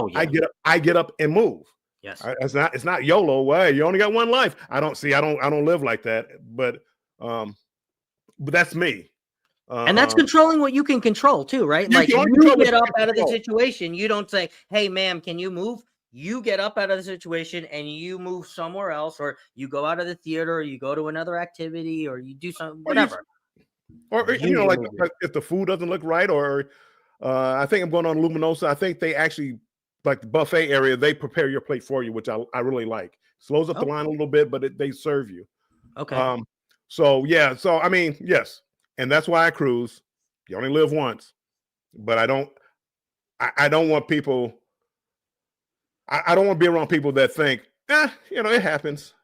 Oh yeah. I get up and move. Yes. It's not YOLO. Well, you only got one life. I don't live like that. But that's me. And that's controlling what you can control too, right? You Like can only you control what get you up can out of the control. situation. You don't say, "Hey, ma'am, can you move?" You get up out of the situation and you move somewhere else, or you go out of the theater, or you go to another activity, or you do something, whatever. Or You like move it. if the food doesn't look right, or I think I'm going on Luminosa. I think they actually, like the buffet area, they prepare your plate for you, which I really like. Slows up the Oh, line a little bit, but they serve you. okay. So yeah, so I mean, yes, and that's why I cruise. You only live once, but I don't want people. I don't want to be around people that think, it happens.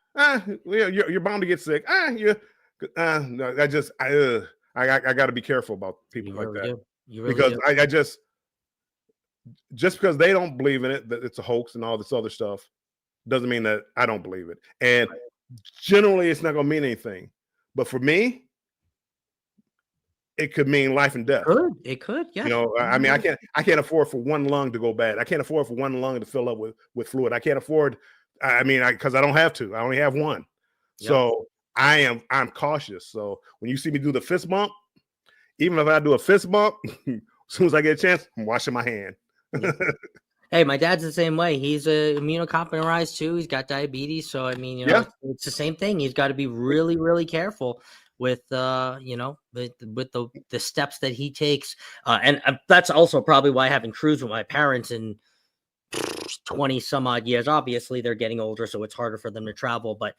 You're bound to get sick. No, I got to be careful about people You like really that, do. You really because do. I just because they don't believe in it, that it's a hoax and all this other stuff, doesn't mean that I don't believe it. And generally, it's not going to mean anything. But for me, it could mean life and death. It could, yes. I mean, I can't afford for one lung to go bad. I can't afford for one lung to fill up with fluid. I can't afford. I mean, because I don't have to. I only have one. Yep. So I'm cautious. So when you see me do the fist bump, even if I do a fist bump, as soon as I get a chance, I'm washing my hand. Yeah. Hey, my dad's the same way. He's immunocompromised too. He's got diabetes, so I mean, it's the same thing. He's got to be really, really careful with with the steps that he takes, and that's also probably why I haven't cruised with my parents in 20 some odd years. Obviously, they're getting older, so it's harder for them to travel. But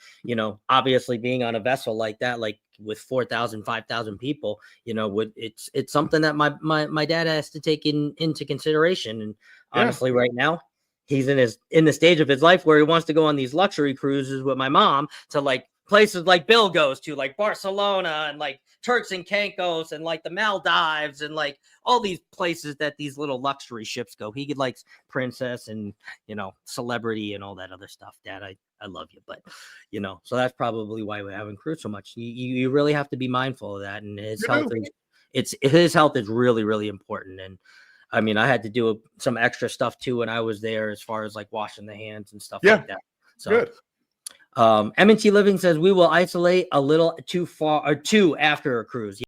obviously, being on a vessel like that, like with 4,000, 5,000 people, it's something that my dad has to take into consideration. And honestly, right now, he's in the stage of his life where he wants to go on these luxury cruises with my mom to like places like Bill goes to, like Barcelona and like Turks and Caicos and like the Maldives and like all these places that these little luxury ships go. He likes Princess and Celebrity and all that other stuff. Dad, I love you, but so that's probably why we haven't cruised so much. You really have to be mindful of that, and his health is really, really important. And I mean, I had to do some extra stuff too when I was there, as far as like washing the hands and stuff like that. So good. M&T Living says we will isolate a little too far or too after a cruise.